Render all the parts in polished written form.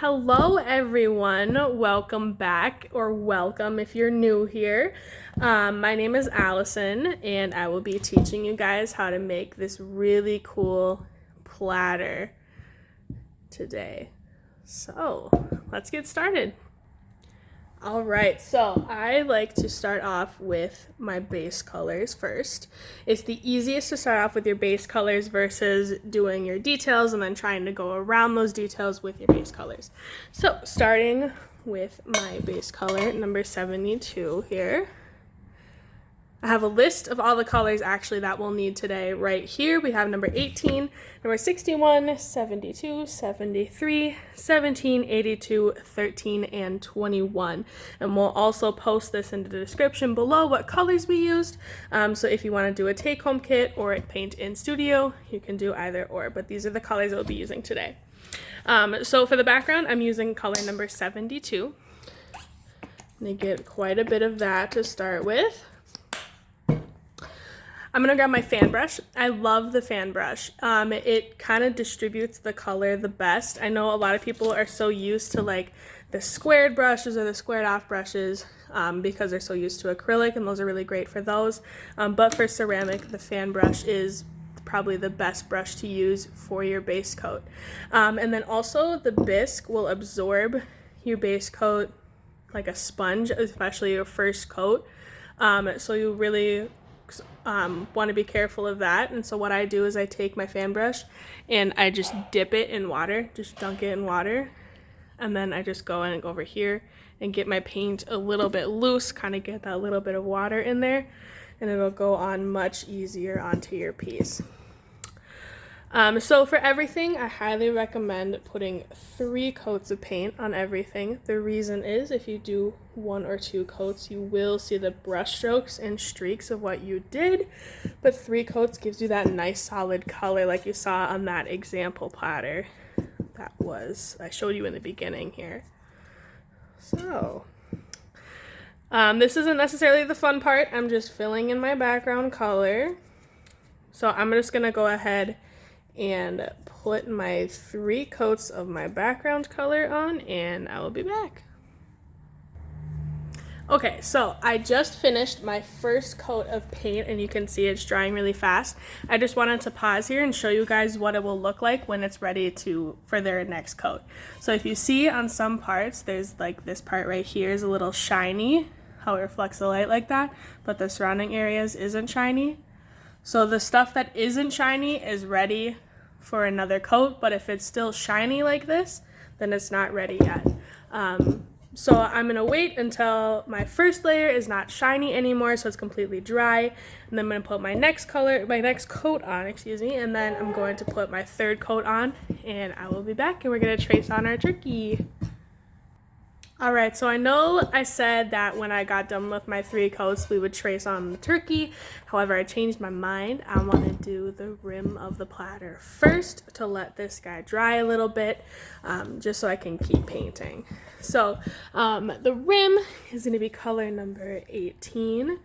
Hello everyone, welcome back, or welcome if you're new here. My name is Allison and I will be teaching you guys how to make this really cool platter today. So let's get started. All right, so I like to start off with my base colors first. It's the easiest to start off with your base colors versus doing your details and then trying to go around those details with your base colors. So starting with my base color, number 72 here. I have a list of all the colors actually that we'll need today right here. We have number 18, number 61, 72, 73, 17, 82, 13, and 21. And we'll also post this in the description below what colors we used. So if you want to do a take-home kit or paint in studio, you can do either or. But these are the colors we'll be using today. So for the background, I'm using color number 72. I'm going to get quite a bit of that to start with. I'm going to grab my fan brush. I love the fan brush. It kind of distributes the color the best. I know a lot of people are so used to like the squared brushes or the squared off brushes because they're so used to acrylic, and those are really great for those. But for ceramic, the fan brush is probably the best brush to use for your base coat. And then also the bisque will absorb your base coat like a sponge, especially your first coat. So you really want to be careful of that. And so what I do is I take my fan brush and I just dip it in water, just dunk it in water, and then I just go in and go over here and get my paint a little bit loose, kind of get that little bit of water in there, and it'll go on much easier onto your piece. So for everything, I highly recommend putting 3 coats of paint on everything. The reason is if you do 1 or 2 coats, you will see the brush strokes and streaks of what you did, but 3 coats gives you that nice solid color like you saw on that example platter I showed you in the beginning here. So this isn't necessarily the fun part. I'm just filling in my background color. So I'm just gonna go ahead and put my 3 coats of my background color on, and I will be back. Okay, so I just finished my first coat of paint, and you can see it's drying really fast. I just wanted to pause here and show you guys what it will look like when it's ready for their next coat. So if you see on some parts, there's like this part right here is a little shiny, how it reflects the light like that, but the surrounding areas isn't shiny. So the stuff that isn't shiny is ready for another coat, but if it's still shiny like this, then it's not ready yet. So I'm gonna wait until my first layer is not shiny anymore, so it's completely dry, and then I'm gonna put my next coat on, and then I'm going to put my 3rd coat on, and I will be back, and we're gonna trace on our turkey. All right, so I know I said that when I got done with my 3 coats, we would trace on the turkey. However, I changed my mind. I want to do the rim of the platter first to let this guy dry a little bit, just so I can keep painting. So the rim is going to be color number 18.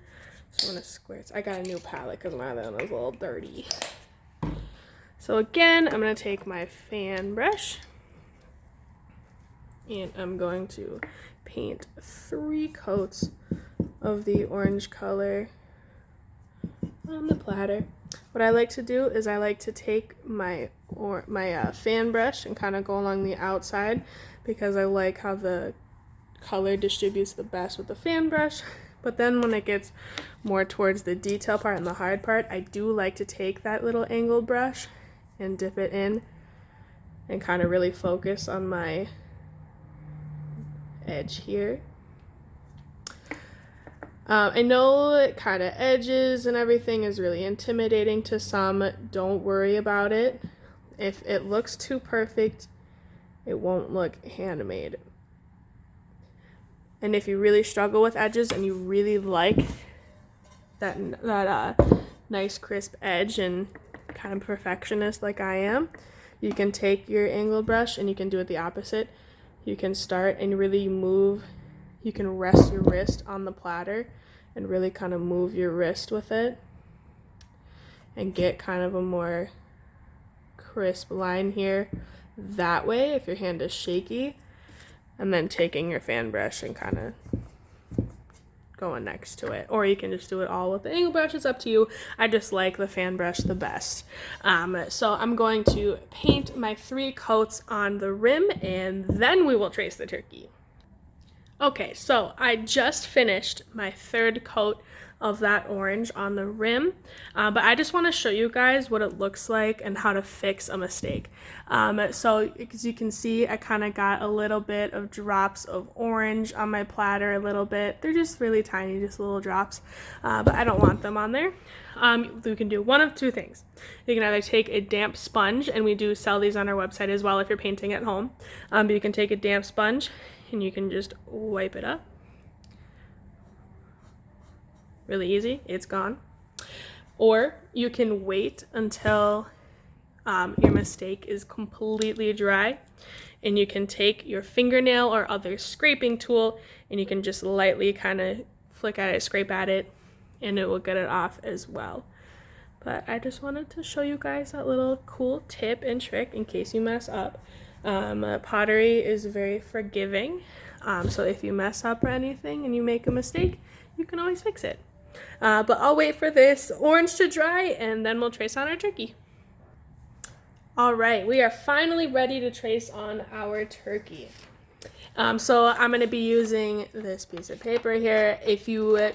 So I'm going to square. I got a new palette because my other one was a little dirty. So again, I'm going to take my fan brush, and I'm going to paint 3 coats of the orange color on the platter. What I like to do is I like to take my fan brush and kind of go along the outside, because I like how the color distributes the best with the fan brush. But then when it gets more towards the detail part and the hard part, I do like to take that little angled brush and dip it in and kind of really focus on my edge here. I know kind of edges and everything is really intimidating to some. Don't worry about it. If it looks too perfect, it won't look handmade. And if you really struggle with edges and you really like that nice crisp edge and kind of perfectionist like I am, you can take your angled brush and you can do it the opposite. You can start and really move. You can rest your wrist on the platter and really kind of move your wrist with it and get kind of a more crisp line here. that way if your hand is shaky, and then taking your fan brush and kind of going next to it, or you can just do it all with the angle brush. It's up to you. I just like the fan brush the best. So I'm going to paint my 3 coats on the rim, and then we will trace the turkey. Okay, so I just finished my 3rd coat of that orange on the rim, but I just want to show you guys what it looks like and how to fix a mistake. So as you can see, I kind of got a little bit of drops of orange on my platter, a little bit. They're just really tiny, just little drops, but I don't want them on there. You can do one of 2 things. You can either take a damp sponge, and we do sell these on our website as well if you're painting at home, but you can take a damp sponge and you can just wipe it up. Really easy, it's gone. Or you can wait until your mistake is completely dry, and you can take your fingernail or other scraping tool and you can just lightly kind of flick at it, scrape at it, and it will get it off as well. But I just wanted to show you guys that little cool tip and trick in case you mess up. Pottery is very forgiving, so if you mess up or anything and you make a mistake, you can always fix it. But I'll wait for this orange to dry, and then we'll trace on our turkey. All right, we are finally ready to trace on our turkey. So I'm going to be using this piece of paper here. If you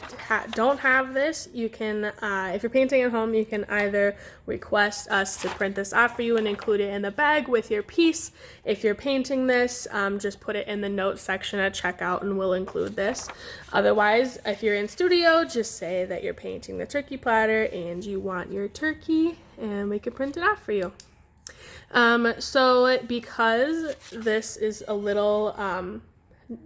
don't have this, you can, if you're painting at home, you can either request us to print this off for you and include it in the bag with your piece. If you're painting this, just put it in the notes section at checkout and we'll include this. Otherwise, if you're in studio, just say that you're painting the turkey platter and you want your turkey, and we can print it off for you. So because this is a little,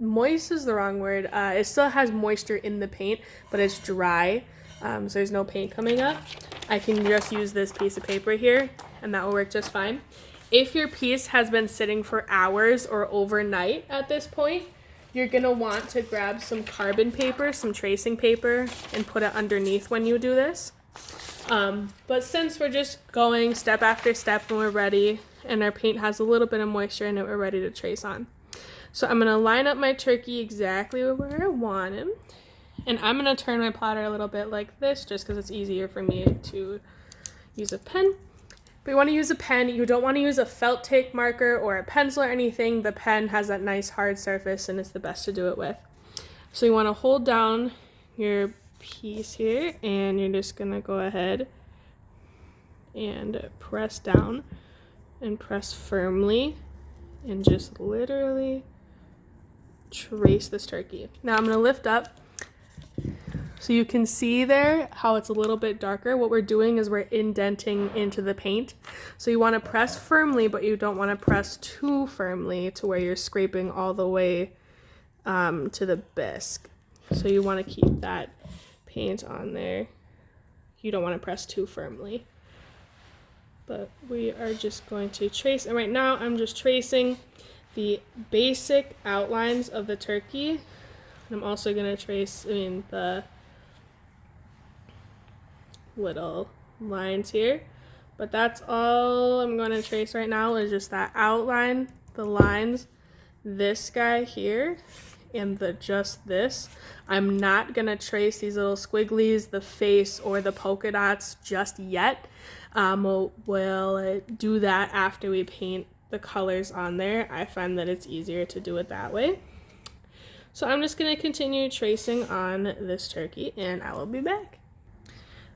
moist is the wrong word, it still has moisture in the paint, but it's dry, so there's no paint coming up, I can just use this piece of paper here, and that will work just fine. If your piece has been sitting for hours or overnight at this point, you're going to want to grab some carbon paper, some tracing paper, and put it underneath when you do this. But since we're just going step after step when we're ready, and our paint has a little bit of moisture in it, we're ready to trace on. So I'm going to line up my turkey exactly where I want him, and I'm going to turn my platter a little bit like this just because it's easier for me to use a pen. If you want to use a pen, you don't want to use a felt tip marker or a pencil or anything. The pen has that nice hard surface and it's the best to do it with. So you want to hold down your piece here, and you're just gonna go ahead and press down and press firmly and just literally trace this turkey. Now I'm gonna lift up so you can see there how it's a little bit darker. What we're doing is we're indenting into the paint. So you want to press firmly, but you don't want to press too firmly to where you're scraping all the way to the bisque. So you want to keep that paint on there. You don't want to press too firmly. But we are just going to trace, and right now I'm just tracing the basic outlines of the turkey. And I'm also going to trace, the little lines here. But that's all I'm going to trace right now is just that outline, the lines, this guy here, and just this. I'm not gonna trace these little squigglies, the face, or the polka dots just yet. We'll do that after we paint the colors on there. I find that it's easier to do it that way. So I'm just gonna continue tracing on this turkey, and I will be back.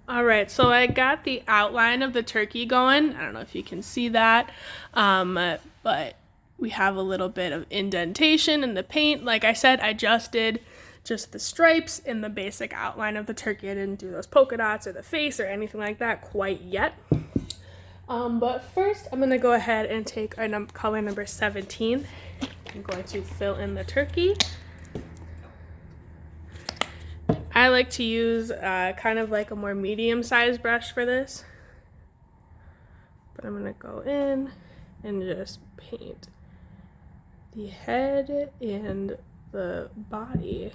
All right, so I got the outline of the turkey going. I don't know if you can see that, but we have a little bit of indentation in the paint. Like I said, I just did just the stripes and the basic outline of the turkey. I didn't do those polka dots or the face or anything like that quite yet. But first, I'm gonna go ahead and take our color number 17. I'm going to fill in the turkey. I like to use kind of like a more medium-sized brush for this. But I'm gonna go in and just paint the head and the body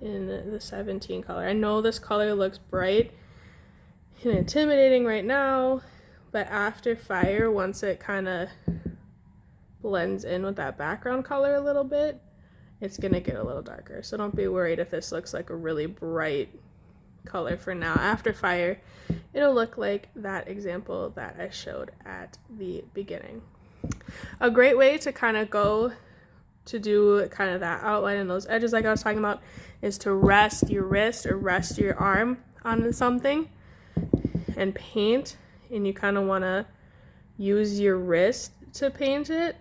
in the 17 color. I know this color looks bright and intimidating right now, but after fire, once it kind of blends in with that background color a little bit, it's going to get a little darker. So don't be worried if this looks like a really bright color for now. After fire, it'll look like that example that I showed at the beginning. A great way to kind of go to do kind of that outline and those edges like I was talking about is to rest your wrist or rest your arm on something and paint, and you kind of want to use your wrist to paint it.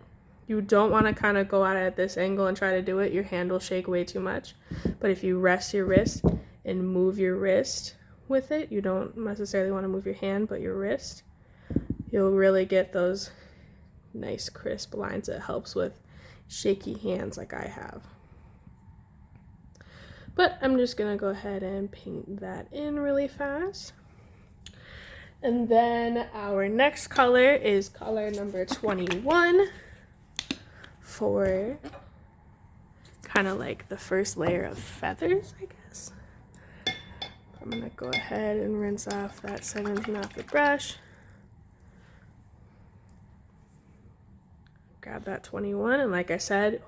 You don't want to kind of go at it at this angle and try to do it. Your hand will shake way too much. But if you rest your wrist and move your wrist with it, you don't necessarily want to move your hand, but your wrist, you'll really get those nice crisp lines. It helps with shaky hands like I have. But I'm just gonna go ahead and paint that in really fast. And then our next color is color number 21 for kind of like the first layer of feathers, I guess. I'm gonna go ahead and rinse off that 17 off the brush. Grab that 21, and like I said,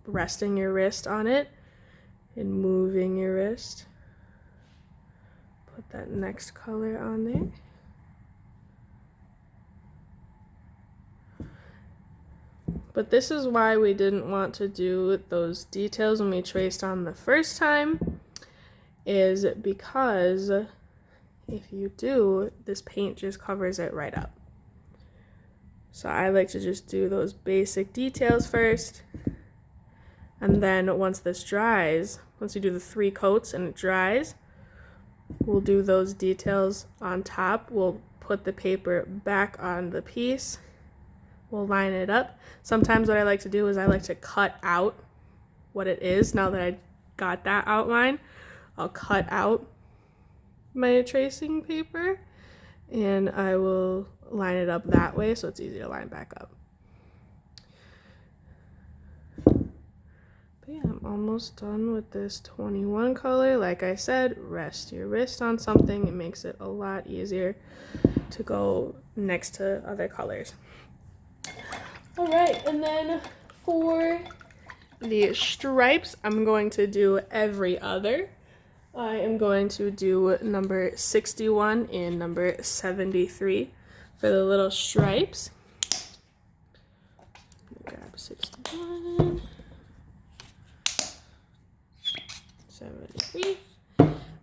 resting your wrist on it and moving your wrist. Put that next color on there. But this is why we didn't want to do those details when we traced on the first time, is because if you do, this paint just covers it right up. So I like to just do those basic details first, and then once this dries, once you do the 3 coats and it dries, we'll do those details on top. We'll put the paper back on the piece. We'll line it up. Sometimes what I like to do is I like to cut out what it is. Now that I got that outline, I'll cut out my tracing paper and I will line it up that way so it's easy to line back up. But yeah, I'm almost done with this 21 color. Like I said, rest your wrist on something. It makes it a lot easier to go next to other colors. All right, and then for the stripes, I'm going to do every other. I am going to do number 61 and number 73 for the little stripes. Grab 61, 73,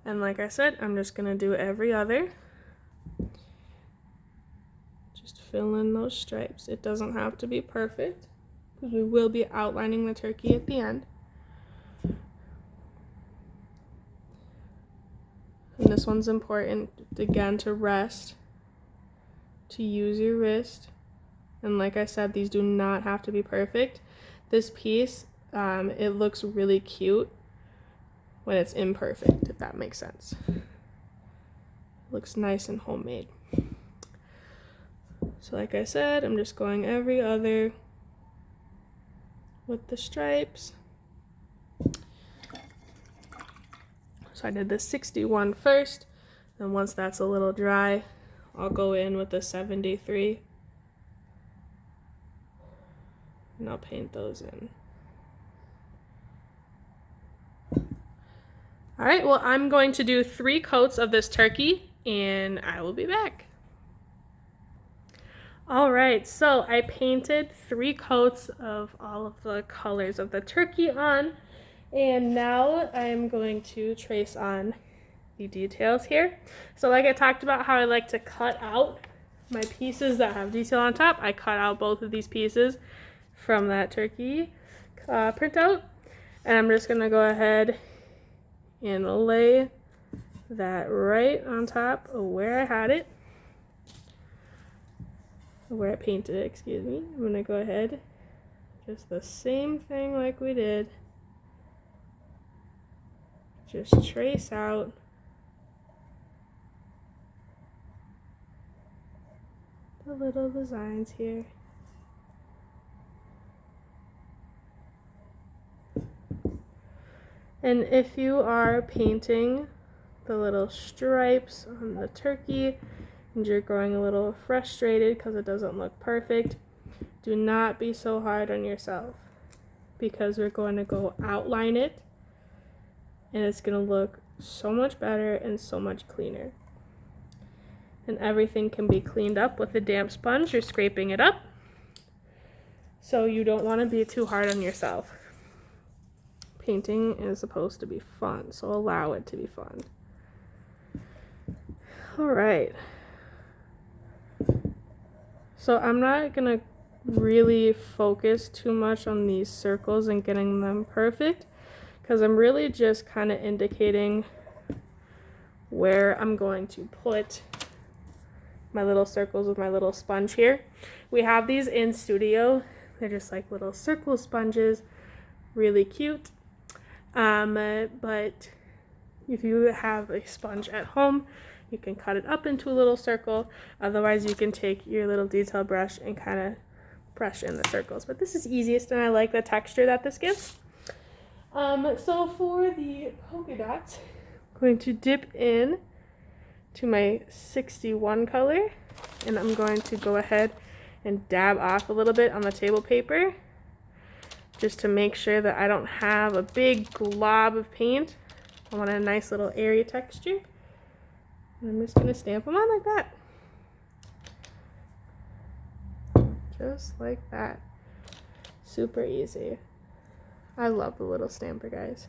and like I said, I'm just going to do every other. Just fill in those stripes. It doesn't have to be perfect because we will be outlining the turkey at the end. And this one's important, again, to rest, to use your wrist. And like I said, these do not have to be perfect. This piece, it looks really cute when it's imperfect, if that makes sense. It looks nice and homemade. So like I said, I'm just going every other with the stripes. So I did the 61 first, and once that's a little dry, I'll go in with the 73, and I'll paint those in. All right, well, I'm going to do 3 coats of this turkey, and I will be back. All right, so I painted 3 coats of all of the colors of the turkey on, and now I'm going to trace on the details here. So like I talked about how I like to cut out my pieces that have detail on top, I cut out both of these pieces from that turkey printout, and I'm just gonna go ahead and lay that right on top of where I had it, where I painted it, excuse me. I'm gonna go ahead, just the same thing like we did. Just trace out the little designs here. And if you are painting the little stripes on the turkey, and you're growing a little frustrated because it doesn't look perfect, do not be so hard on yourself, because we're going to go outline it and it's going to look so much better and so much cleaner. And everything can be cleaned up with a damp sponge. You're scraping it up. So you don't want to be too hard on yourself. Painting is supposed to be fun, so allow it to be fun. All right. So I'm not going to really focus too much on these circles and getting them perfect, because I'm really just kind of indicating where I'm going to put my little circles with my little sponge here. We have these in studio. They're just like little circle sponges, really cute. But if you have a sponge at home, you can cut it up into a little circle. Otherwise, you can take your little detail brush and kind of brush in the circles. But this is easiest, and I like the texture that this gives. So for the polka dots, I'm going to dip in to my 61 color, and I'm going to go ahead and dab off a little bit on the table paper just to make sure that I don't have a big glob of paint. I want a nice little airy texture. And I'm just going to stamp them on like that. Just like that. Super easy. I love the little stamper, guys.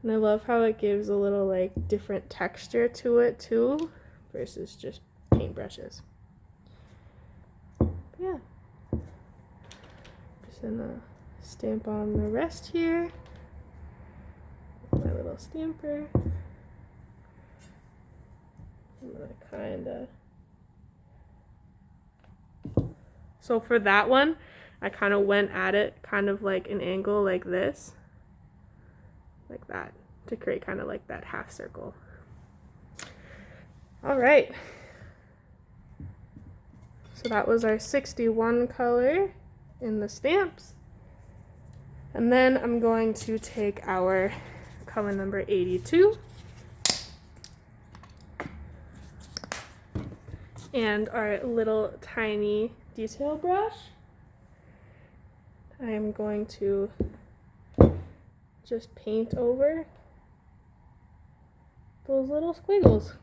And I love how it gives a little like different texture to it too, versus just paintbrushes. Yeah. Just gonna stamp on the rest here with my little stamper. I'm gonna kinda. So for that one, I kind of went at it kind of like an angle like this. Like that, to create kind of like that half circle. All right. So that was our 61 color in the stamps. And then I'm going to take our color number 82 and our little tiny detail brush. I am going to just paint over those little squiggles.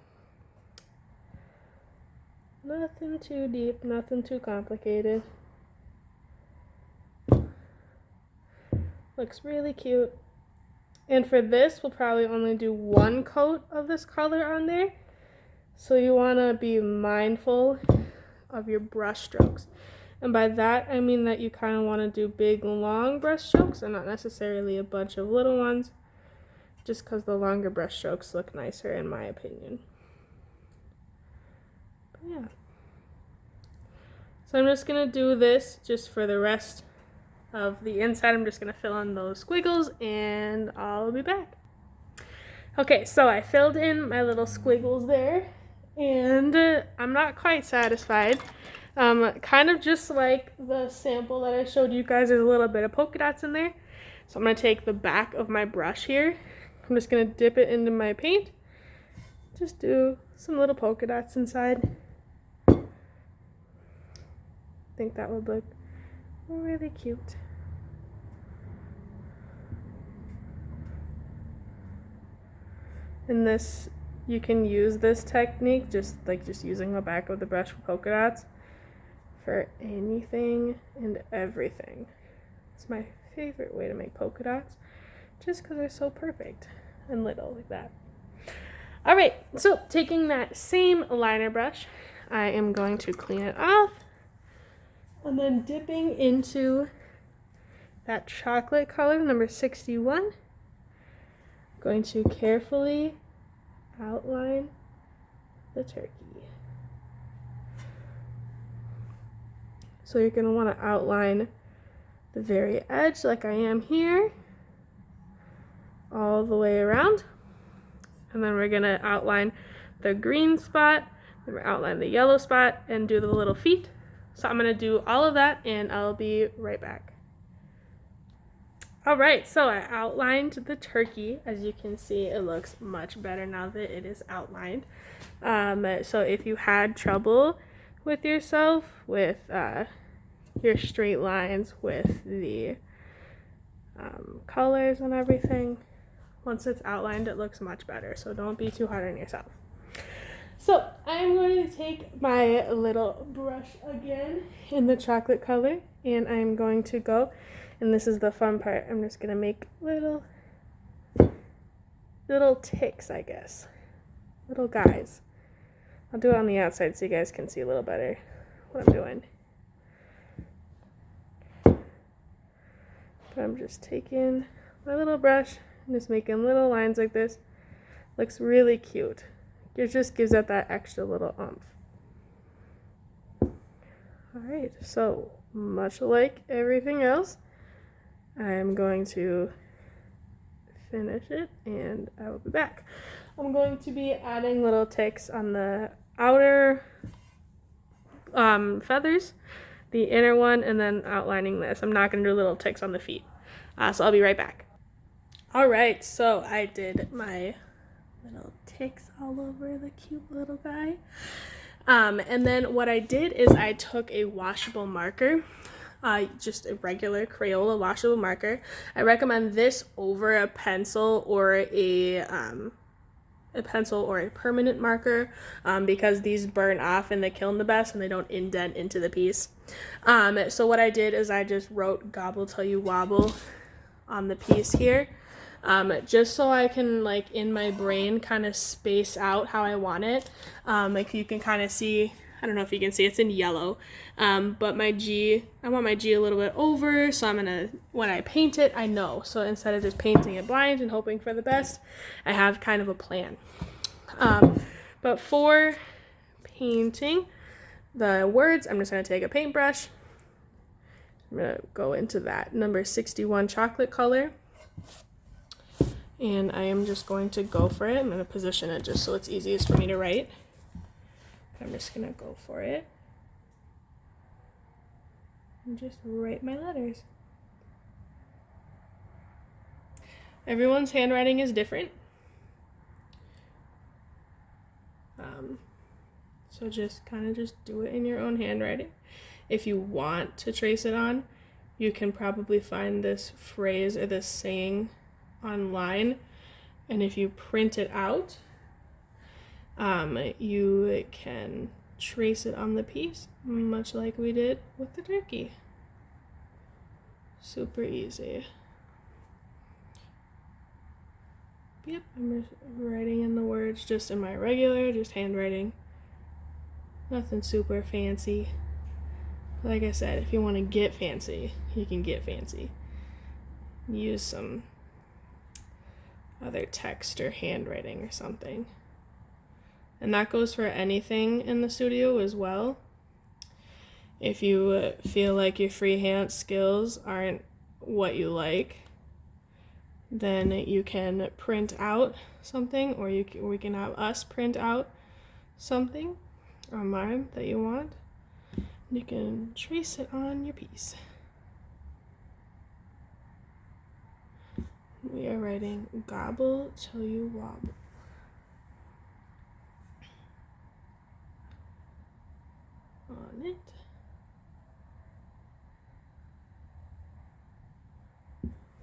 Nothing too deep, nothing too complicated. Looks really cute. And for this, we'll probably only do one coat of this color on there. So you want to be mindful of your brush strokes. And by that, I mean that you kind of want to do big, long brush strokes and not necessarily a bunch of little ones, just because the longer brush strokes look nicer in my opinion. But yeah. So I'm just going to do this just for the rest of the inside. I'm just going to fill in those squiggles and I'll be back. Okay, so I filled in my little squiggles there, and I'm not quite satisfied. Kind of just like the sample that I showed you guys, there's a little bit of polka dots in there. So I'm going to take the back of my brush here. I'm just going to dip it into my paint. Just do some little polka dots inside. I think that would look really cute. And this, you can use this technique just using the back of the brush for polka dots for anything and everything. It's my favorite way to make polka dots, just because they're so perfect and little like that. All right, so taking that same liner brush, I am going to clean it off, and then dipping into that chocolate color, number 61. I'm going to carefully outline the turkey. So you're going to want to outline the very edge like I am here, all the way around. And then we're going to outline the green spot, then we're outline the yellow spot, and do the little feet. So I'm going to do all of that, and I'll be right back. All right, so I outlined the turkey. As you can see, it looks much better now that it is outlined. So if you had trouble with yourself with your straight lines with the colors and everything, once it's outlined, it looks much better. So don't be too hard on yourself. So I'm going to take my little brush again in the chocolate color, and I'm going to go, and this is the fun part, I'm just going to make little ticks, I guess. Little guys. I'll do it on the outside so you guys can see a little better what I'm doing. But I'm just taking my little brush and just making little lines like this. Looks really cute. It just gives it that extra little oomph. Alright, so much like everything else, I'm going to finish it and I will be back. I'm going to be adding little ticks on the outer feathers, the inner one, and then outlining this. I'm not going to do little ticks on the feet. So I'll be right back. Alright, so I did my little ticks all over the cute little guy. And then what I did is I took a washable marker, just a regular Crayola washable marker. I recommend this over a pencil or a permanent marker because these burn off in the kiln the best and they don't indent into the piece. So what I did is I just wrote "Gobble till you wobble" on the piece here. Just so I can, like, in my brain kind of space out how I want it. Like you can kind of see, I don't know if you can see, it's in yellow, but my G, I want my G a little bit over, so I'm gonna, when I paint it, I know. So instead of just painting it blind and hoping for the best, I have kind of a plan. But for painting the words, I'm just gonna take a paintbrush. I'm gonna go into that number 61 chocolate color. And I am just going to go for it. I'm going to position it just so it's easiest for me to write. I'm just going to go for it. And just write my letters. Everyone's handwriting is different. So just kind of just do it in your own handwriting. If you want to trace it on, you can probably find this phrase or this saying online, and if you print it out, you can trace it on the piece, much like we did with the turkey. Super easy. Yep, I'm just writing in the words just in my regular, just handwriting. Nothing super fancy. Like I said, if you want to get fancy, you can get fancy. Use some other text or handwriting or something. And that goes for anything in the studio as well. If you feel like your freehand skills aren't what you like, then you can print out something, or we can have us print out something online that you want. You can trace it on your piece. We are writing "Gobble till you wobble." On it.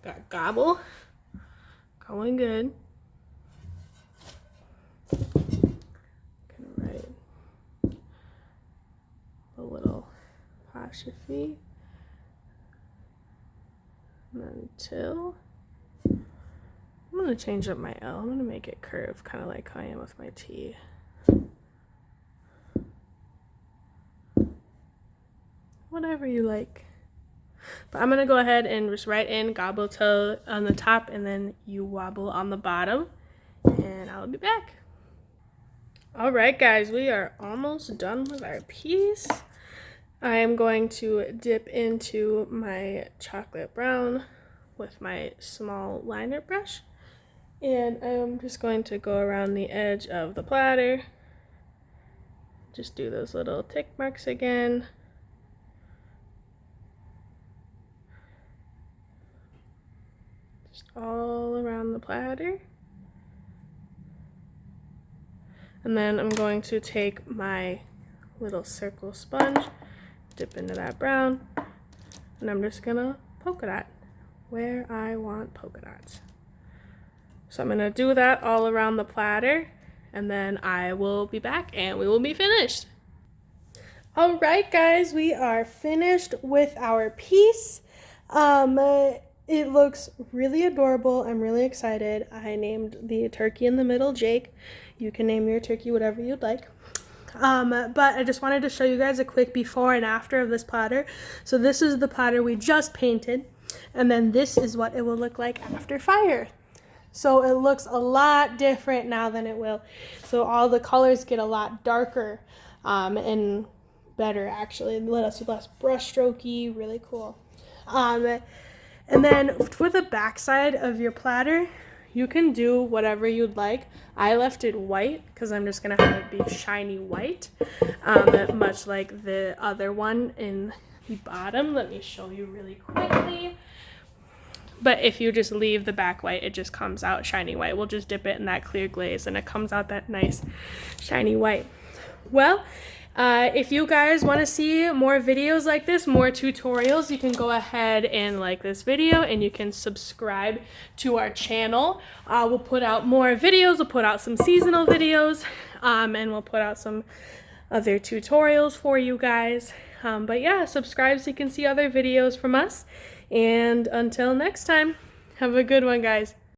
Got "gobble" going good. Gonna write a little apostrophe and then till. I'm gonna change up my L. I'm gonna make it curved, kind of like how I am with my T. Whatever you like. But I'm gonna go ahead and just write in "gobble till" on the top and then "you wobble" on the bottom, and I'll be back. All right, guys, we are almost done with our piece. I am going to dip into my chocolate brown with my small liner brush, and I'm just going to go around the edge of the platter. Just do those little tick marks again. Just all around the platter. And then I'm going to take my little circle sponge, dip into that brown, and I'm just gonna polka dot where I want polka dots. So I'm gonna do that all around the platter, and then I will be back and we will be finished. All right, guys, we are finished with our piece. It looks really adorable. I'm really excited. I named the turkey in the middle Jake. You can name your turkey whatever you'd like. But I just wanted to show you guys a quick before and after of this platter. So this is the platter we just painted, and then this is what it will look like after fire. So it looks a lot different now than it will. So all the colors get a lot darker and better, actually. Less brush strokey, really cool. And then for the backside of your platter, you can do whatever you'd like. I left it white because I'm just going to have it be shiny white, much like the other one in the bottom. Let me show you really quickly. But if you just leave the back white, it just comes out shiny white. We'll just dip it in that clear glaze and it comes out that nice shiny white. Well, if you guys want to see more videos like this, more tutorials, you can go ahead and like this video and you can subscribe to our channel. We'll put out more videos. We'll put out some seasonal videos, and we'll put out some other tutorials for you guys. But yeah, subscribe so you can see other videos from us. And until next time, have a good one, guys.